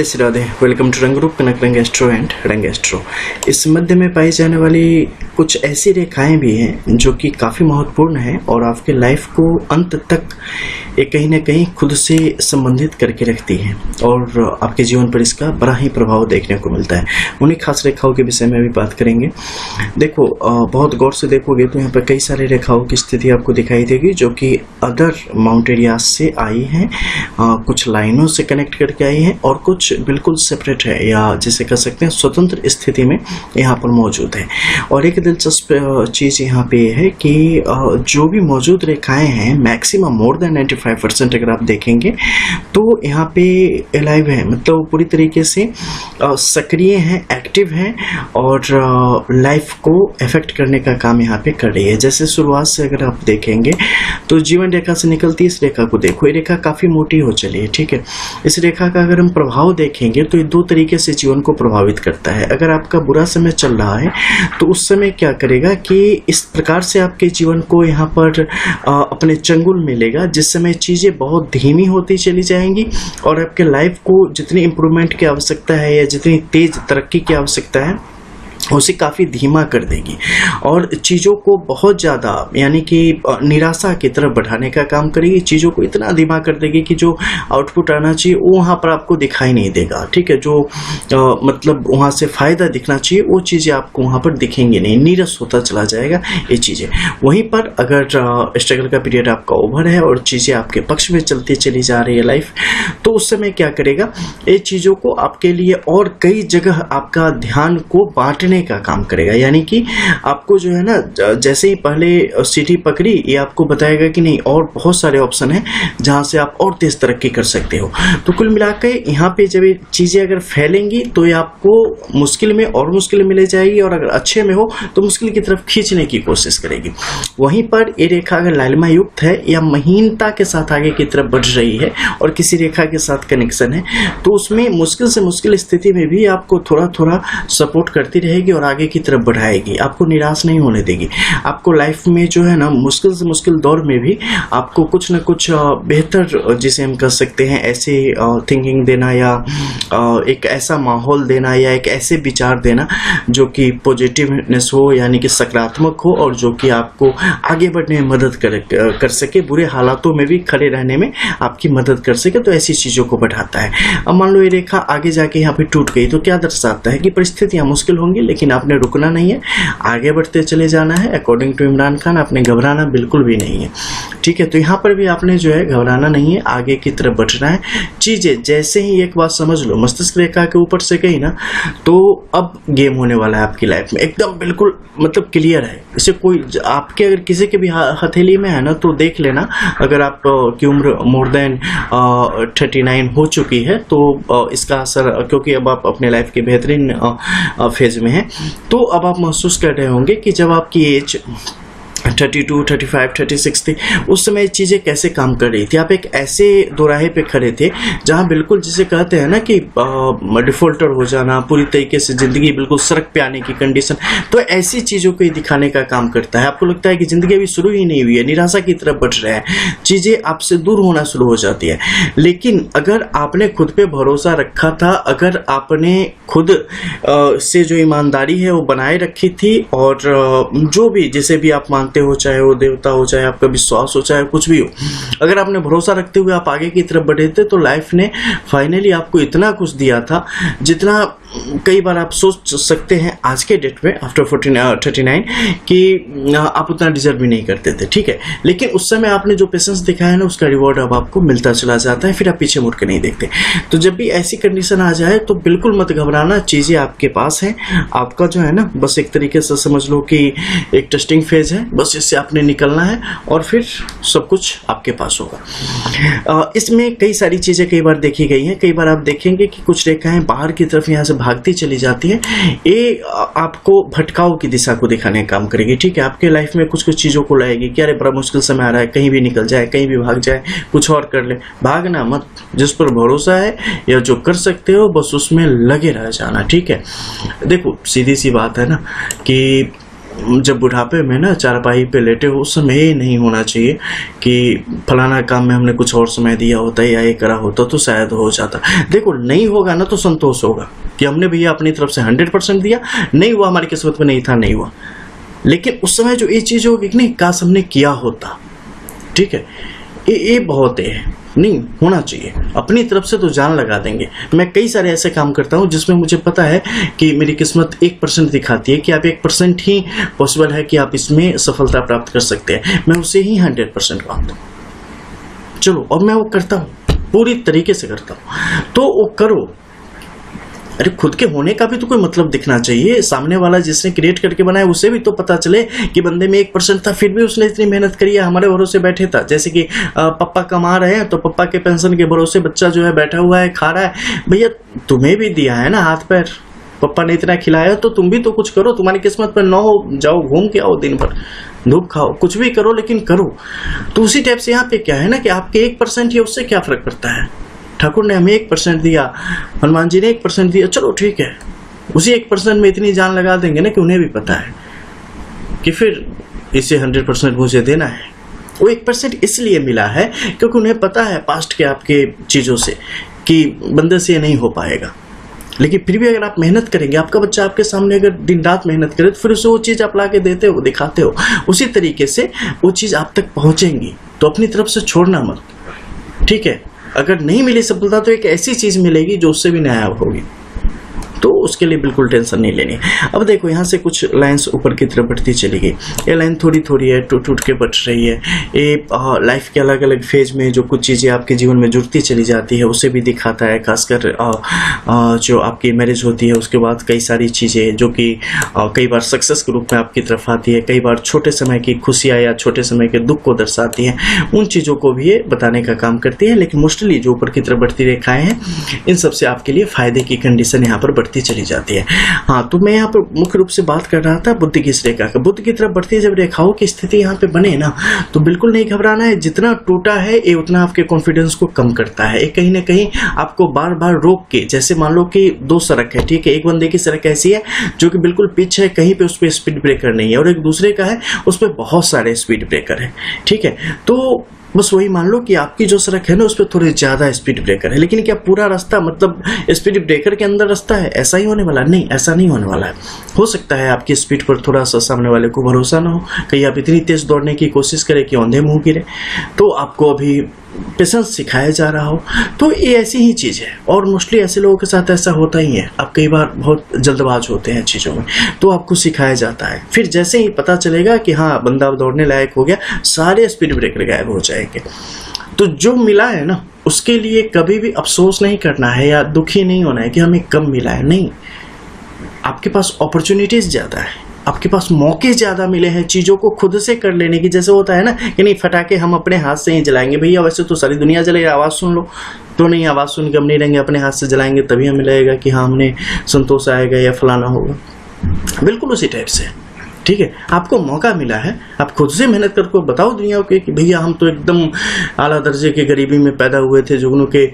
Shri Radhe. Welcome to रंग रूप कनक रंग एस्ट्रो एंड रंग एस्ट्रो। इस मध्य में पाई जाने वाली कुछ ऐसी रेखाएं भी हैं जो कि काफ़ी महत्वपूर्ण हैं और आपके लाइफ को अंत तक एक कहीं ना कहीं खुद से संबंधित करके रखती हैं और आपके जीवन पर इसका बड़ा ही प्रभाव देखने को मिलता है। उन्हीं खास रेखाओं के विषय में भी बात करेंगे। देखो, बहुत गौर से देखोगे तो यहाँ पर कई सारी रेखाओं की स्थिति आपको दिखाई देगी जो कि अदर माउंट एरियाज से आई हैं, कुछ लाइनों से कनेक्ट करके आई हैं और कुछ बिल्कुल सेपरेट है या जिसे कह सकते हैं स्वतंत्र स्थिति में यहाँ पर मौजूद है। और एक दिलचस्प चीज़ यहाँ पे है कि जो भी मौजूद रेखाएं हैं मैक्सिमम मोर देन 95% अगर आप देखेंगे तो यहाँ पे अलाइव है, मतलब पूरी तरीके से सक्रिय हैं, एक्टिव हैं और लाइफ को अफेक्ट करने का काम यहाँ पे कर रही है। जैसे शुरुआत से अगर आप देखेंगे तो जीवन रेखा से निकलती इस रेखा को देखो, ये रेखा काफ़ी मोटी हो चली है, ठीक है। इस रेखा का अगर हम प्रभाव देखेंगे तो ये दो तरीके से जीवन को प्रभावित करता है। अगर आपका बुरा समय चल रहा है तो उस समय क्या करेगा कि इस प्रकार से आपके जीवन को यहाँ पर अपने चंगुल में लेगा जिस समय चीज़ें बहुत धीमी होती चली जाएंगी और आपके लाइफ को जितनी इम्प्रूवमेंट की आवश्यकता है या जितनी तेज तरक्की की आवश्यकता है उसे काफ़ी धीमा कर देगी और चीज़ों को बहुत ज़्यादा यानी कि निराशा की तरफ बढ़ाने का काम करेगी। चीज़ों को इतना धीमा कर देगी कि जो आउटपुट आना चाहिए वो वहाँ पर आपको दिखाई नहीं देगा, ठीक है। जो मतलब वहाँ से फ़ायदा दिखना चाहिए वो चीज़ें आपको वहाँ पर दिखेंगी नहीं, नीरस होता चला जाएगा ये चीज़ें। वहीं पर अगर स्ट्रगल का पीरियड आपका ओवर है और चीज़ें आपके पक्ष में चलती चली जा रही है लाइफ, तो उस समय क्या करेगा, ये चीज़ों को आपके लिए और कई जगह आपका ध्यान को बांटने का काम करेगा। यानी कि आपको जो है ना, जैसे ही पहले सीढ़ी पकड़ी ये आपको बताएगा कि नहीं और बहुत सारे ऑप्शन हैं जहां से आप और तेज तरक्की कर सकते हो। तो कुल मिलाकर यहाँ पे जब ये चीजें अगर फैलेंगी तो ये आपको मुश्किल में और मुश्किल में ले जाएगी और अगर अच्छे में हो तो मुश्किल की तरफ खींचने की कोशिश करेगी। वहीं पर ये रेखा अगर लालिमा युक्त है या महीनता के साथ आगे की तरफ बढ़ रही है और किसी रेखा के साथ कनेक्शन है तो उसमें मुश्किल से मुश्किल स्थिति में भी आपको थोड़ा थोड़ा सपोर्ट करती रहेगी और आगे की तरफ बढ़ाएगी, आपको निराश नहीं होने देगी। आपको लाइफ में जो है ना मुश्किल से मुश्किल दौर में भी आपको कुछ न कुछ बेहतर, जिसे हम कह सकते हैं ऐसे थिंकिंग देना या एक ऐसा माहौल देना या एक ऐसे विचार देना जो कि पॉजिटिवनेस हो, यानी कि सकारात्मक हो और जो कि आपको आगे बढ़ने में मदद कर सके, बुरे हालातों में भी खड़े रहने में आपकी मदद कर सके। तो ऐसी चीज़ों को बढ़ाता है। अब मान लो ये रेखा आगे जाके यहाँ पे टूट गई तो क्या दर्शाता है कि परिस्थितियाँ मुश्किल होंगी लेकिन आपने रुकना नहीं है, आगे बढ़ते चले जाना है। अकॉर्डिंग टू इमरान खान आपने घबराना बिल्कुल भी नहीं है, ठीक है। तो यहाँ पर भी आपने जो है घबराना नहीं है, आगे की तरफ बढ़ना है। चीज़ें जैसे ही एक बात समझ लो मस्तिष्क रेखा के ऊपर से गई ना तो अब गेम होने वाला है आपकी लाइफ में, एकदम बिल्कुल मतलब क्लियर है। इसे कोई आपके अगर किसी के भी हथेली में है ना तो देख लेना, अगर आप की उम्र मोर देन 39 हो चुकी है तो इसका असर, क्योंकि अब आप अपने लाइफ के बेहतरीन फेज में हैं, तो अब आप महसूस कर रहे होंगे कि जब आपकी एज 32, 35, 36 थी उस समय चीज़ें कैसे काम कर रही थी। आप एक ऐसे दोराहे पे खड़े थे जहाँ बिल्कुल जिसे कहते हैं ना कि डिफॉल्टर हो जाना, पूरी तरीके से ज़िंदगी बिल्कुल सड़क पे आने की कंडीशन। तो ऐसी चीज़ों को दिखाने का काम करता है। आपको लगता है कि ज़िंदगी अभी शुरू ही नहीं हुई है, निराशा की तरफ बढ़ रहा है, चीज़ें आपसे दूर होना शुरू हो जाती है। लेकिन अगर आपने खुद पे भरोसा रखा था, अगर आपने खुद से जो ईमानदारी है वो बनाए रखी थी और जो भी जिसे भी आप मानते हो, चाहे वो देवता हो, चाहे आपका विश्वास हो, चाहे कुछ भी हो, अगर आपने भरोसा रखते हुए आप आगे की तरफ बढ़े थे तो लाइफ ने फाइनली आपको इतना कुछ दिया था जितना कई बार आप सोच सकते हैं आज के डेट में आफ्टर 39 कि आप उतना डिजर्व भी नहीं करते थे, ठीक है। लेकिन उस समय आपने जो पेशेंस दिखाया ना उसका रिवॉर्ड अब आपको मिलता चला जाता है, फिर आप पीछे मुड़ के नहीं देखते। तो जब भी ऐसी कंडीशन आ जाए तो बिल्कुल मत घबराना, चीज़ें आपके पास हैं। आपका जो है ना बस एक तरीके से समझ लो कि एक टेस्टिंग फेज है, बस इससे आपने निकलना है और फिर सब कुछ आपके पास होगा। इसमें कई सारी चीज़ें कई बार देखी गई हैं। कई बार आप देखेंगे कि कुछ रेखाएं बाहर की तरफ यहाँ से भागती चली जाती है, ये आपको भटकाव की दिशा को दिखाने का काम करेगी, ठीक है। आपके लाइफ में कुछ कुछ चीज़ों को लाएगी कि अरे बड़ा मुश्किल समय आ रहा है, कहीं भी निकल जाए, कहीं भी भाग जाए, कुछ और कर ले। भागना मत, जिस पर भरोसा है या जो कर सकते हो बस उसमें लगे रह जाना, ठीक है। देखो सीधी सी बात है ना कि जब बुढ़ापे में ना चारपाई पे लेटे हो, उस समय ये नहीं होना चाहिए कि फलाना काम में हमने कुछ और समय दिया होता या ये करा होता तो शायद हो जाता। देखो नहीं होगा ना तो संतोष होगा कि हमने भैया अपनी तरफ से 100% दिया, नहीं हुआ हमारी किस्मत में नहीं था, नहीं हुआ। लेकिन उस समय जो ये चीज होगी कि नहीं काश हमने किया होता, ठीक है, ये बहुत है, नहीं होना चाहिए। अपनी तरफ से तो जान लगा देंगे। मैं कई सारे ऐसे काम करता हूं जिसमें मुझे पता है कि मेरी किस्मत 1% दिखाती है कि आप 1% ही पॉसिबल है कि आप इसमें सफलता प्राप्त कर सकते हैं, मैं उसे ही 100% मानता हूं। चलो, और मैं वो करता हूं, पूरी तरीके से करता हूं। तो वो करो। अरे खुद के होने का भी तो कोई मतलब दिखना चाहिए। सामने वाला जिसने क्रिएट करके बनाया उसे भी तो पता चले कि बंदे में 1% था, फिर भी उसने इतनी मेहनत करी है, हमारे भरोसे बैठे था। जैसे कि पापा कमा रहे हैं तो पापा के पेंशन के भरोसे बच्चा जो है बैठा हुआ है, खा रहा है। भैया तुम्हें भी दिया है ना हाथ पैर, पापा ने इतना खिलाया तो तुम भी तो कुछ करो। तुम्हारी किस्मत पर न हो, जाओ घूम के आओ, दिन भर धूप खाओ, कुछ भी करो, लेकिन करो। तो उसी टाइप से यहाँ पे क्या है ना कि आपके 1% ही उससे क्या फर्क पड़ता है। ठाकुर ने हमें 1% दिया, हनुमान जी ने 1% दिया, चलो ठीक है, उसी 1% में इतनी जान लगा देंगे ना कि उन्हें भी पता है कि फिर इसे 100% मुझे देना है। वो 1% इसलिए मिला है क्योंकि उन्हें पता है पास्ट के आपके चीजों से कि बंदे से ये नहीं हो पाएगा। लेकिन फिर भी अगर आप मेहनत करेंगे, आपका बच्चा आपके सामने अगर दिन रात मेहनत करे तो फिर उसे वो चीज आप ला के देते हो, दिखाते हो, उसी तरीके से वो चीज आप तक पहुंचेंगी। तो अपनी तरफ से छोड़ना मत, ठीक है। अगर नहीं मिली सफलता तो एक ऐसी चीज मिलेगी जो उससे भी नायाब होगी, तो उसके लिए बिल्कुल टेंशन नहीं लेनी। अब देखो यहाँ से कुछ लाइंस ऊपर की तरफ बढ़ती चली गई। ये लाइन थोड़ी थोड़ी है, टूट टूट के बढ़ रही है। ये लाइफ के अलग अलग फेज में जो कुछ चीज़ें आपके जीवन में जुड़ती चली जाती है उसे भी दिखाता है। खासकर जो आपकी मैरिज होती है उसके बाद कई सारी चीज़ें जो कि कई बार सक्सेस के रूप में आपकी तरफ आती है, कई बार छोटे समय की खुशियाँ या छोटे समय के दुख को दर्शाती हैं, उन चीज़ों को भी ये बताने का काम करती है। लेकिन मोस्टली जो ऊपर की तरफ बढ़ती रेखाएँ हैं इन सबसे आपके लिए फायदे की कंडीशन यहाँ पर चली जाती है। हाँ, तो मैं यहाँ पर मुख्य रूप से बात कर रहा था बुद्धि की इस रेखा का। बुद्धि की तरफ बढ़ती है जब रेखाओं की स्थिति यहाँ पे बने ना तो बिल्कुल नहीं घबराना है। जितना टूटा है ये उतना आपके कॉन्फिडेंस को कम करता है। ये कहीं ना कहीं आपको बार बार रोक के, जैसे मान लो कि दो सड़क है, ठीक है, एक बंदे की सड़क ऐसी है जो कि बिल्कुल पिच है, कहीं पे उस पर स्पीड ब्रेकर नहीं है, और एक दूसरे का है उस पर बहुत सारे स्पीड ब्रेकर है, ठीक है। तो बस वही मान लो कि आपकी जो सड़क है ना उस पर थोड़े ज्यादा स्पीड ब्रेकर है, लेकिन क्या पूरा रास्ता मतलब स्पीड ब्रेकर के अंदर रास्ता है ऐसा ही होने वाला नहीं, ऐसा नहीं होने वाला है। हो सकता है आपकी स्पीड पर थोड़ा सा सामने वाले को भरोसा ना हो, कहीं आप इतनी तेज दौड़ने की कोशिश करें कि औंधे मुंह गिरे, तो आपको अभी पेशेंस सिखाया जा रहा हो, तो ये ऐसी ही चीज है। और मोस्टली ऐसे लोगों के साथ ऐसा होता ही है। आप कई बार बहुत जल्दबाज होते हैं चीजों में, तो आपको सिखाया जाता है। फिर जैसे ही पता चलेगा कि हाँ बंदा दौड़ने लायक हो गया, सारे स्पीड ब्रेकर गायब हो जाएंगे। तो जो मिला है ना उसके लिए कभी भी अफसोस नहीं करना है या दुखी नहीं होना है कि हमें कम मिला है, नहीं। आपके पास अपॉर्चुनिटीज ज्यादा है, आपके पास मौके ज्यादा मिले हैं चीजों को खुद से कर लेने की। जैसे होता है ना कि नहीं फटाके हम अपने हाथ से ही जलाएंगे, भैया वैसे तो सारी दुनिया जलेगी, आवाज सुन लो, तो नहीं, आवाज सुन के हम नहीं रहेंगे, अपने हाथ से जलाएंगे तभी हमें लगेगा कि हाँ हमने संतोष आएगा या फलाना होगा। बिल्कुल उसी टाइप से, ठीक है। आपको मौका मिला है, आप खुद से मेहनत करके बताओ दुनिया को कि भैया हम तो एकदम आला दर्जे के गरीबी में पैदा हुए थे, जुगनू के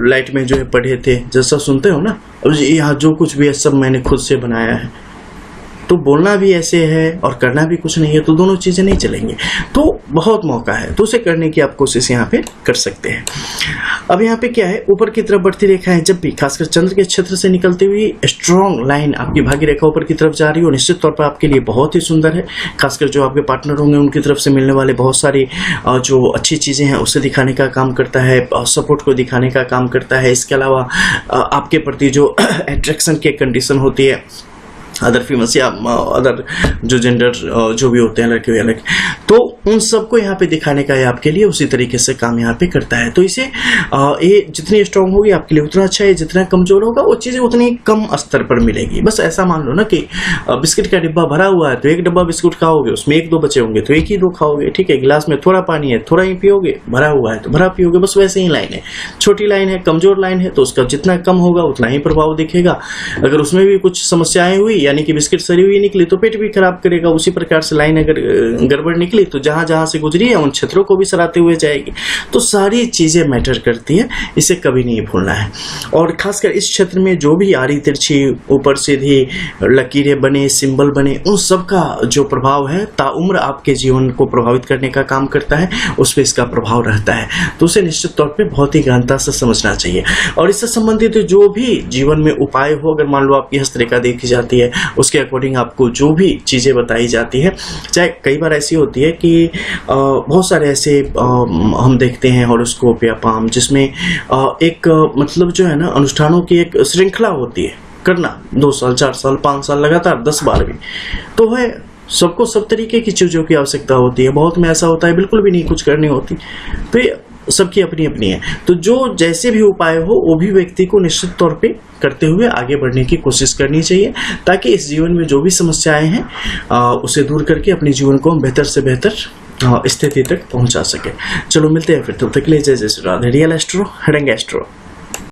लाइट में जो है पढ़े थे, जैसा सुनते हो ना, यहाँ जो कुछ भी है सब मैंने खुद से बनाया है। तो बोलना भी ऐसे है और करना भी कुछ नहीं है, तो दोनों चीजें नहीं चलेंगी। तो बहुत मौका है, तो उसे करने की आप कोशिश यहाँ पे कर सकते हैं। अब यहाँ पे क्या है, ऊपर की तरफ बढ़ती रेखा है जब भी खासकर चंद्र के क्षेत्र से निकलती हुई स्ट्रॉन्ग लाइन आपकी भाग्य रेखा ऊपर की तरफ जा रही हो, निश्चित तौर पर आपके लिए बहुत ही सुंदर है। खासकर जो आपके पार्टनर होंगे उनकी तरफ से मिलने वाले बहुत सारी जो अच्छी चीजें हैं उसे दिखाने का काम करता है, सपोर्ट को दिखाने का काम करता है। इसके अलावा आपके प्रति जो अट्रैक्शन की कंडीशन होती है अदर फीमेल्स या अदर जो जेंडर जो भी होते हैं लड़के या लड़के, तो उन सबको यहाँ पे दिखाने का आपके लिए उसी तरीके से काम यहाँ पे करता है। तो इसे ये जितनी स्ट्रांग होगी आपके लिए उतना अच्छा है, जितना कमजोर होगा वो चीजें उतनी कम स्तर पर मिलेगी। बस ऐसा मान लो ना कि बिस्किट का डिब्बा भरा हुआ है तो एक डब्बा बिस्कुट खाओगे, उसमें एक दो बचे होंगे तो एक ही दो खाओगे, ठीक है। गिलास में थोड़ा पानी है, थोड़ा ही पियोगे, भरा हुआ है तो भरा पियोगे। बस वैसे ही लाइन है, छोटी लाइन है, कमजोर लाइन है, तो उसका जितना कम होगा उतना ही प्रभाव दिखेगा। अगर उसमें भी कुछ समस्याएं हुई या यानी कि बिस्किट सड़ी हुई निकली तो पेट भी खराब करेगा। उसी प्रकार से लाइन अगर गड़बड़ निकली तो जहां जहां से गुजरी है उन क्षेत्रों को भी सराते हुए जाएगी। तो सारी चीजें मैटर करती है, इसे कभी नहीं भूलना है। और खासकर इस क्षेत्र में जो भी आड़ी तिरछी, ऊपर सीधी लकीरें बने, सिंबल बने, उन सब का जो प्रभाव है ताउम्र आपके जीवन को प्रभावित करने का काम करता है, उस पर इसका प्रभाव रहता है। तो उसे निश्चित तौर पे बहुत ही गहनता से समझना चाहिए। और इससे संबंधित जो भी जीवन में उपाय हो, अगर मान लो आपकी हस्तरेखा देखी जाती है, उसके अकॉर्डिंग आपको जो भी चीजें बताई जाती है, चाहे कई बार ऐसी होती है कि बहुत सारे ऐसे हम देखते हैं हॉरोस्कोप या पाम, जिसमें एक मतलब जो है ना अनुष्ठानों की एक श्रृंखला होती है, करना 2 साल 4 साल 5 साल लगातार 10 बार भी, तो है सबको सब तरीके की चीजों की आवश्यकता होती है। बहुत में ऐसा होता है बिल्कुल भी नहीं कुछ करनी होती, तो ये सबकी अपनी अपनी है। तो जो जैसे भी उपाय हो वो भी व्यक्ति को निश्चित तौर पे करते हुए आगे बढ़ने की कोशिश करनी चाहिए, ताकि इस जीवन में जो भी समस्याएं हैं उसे दूर करके अपने जीवन को हम बेहतर से बेहतर स्थिति तक पहुंचा सके। चलो मिलते हैं फिर, तब तक के लिए जय जय श्री राधे। रियल एस्ट्रो, हडंग एस्ट्रो।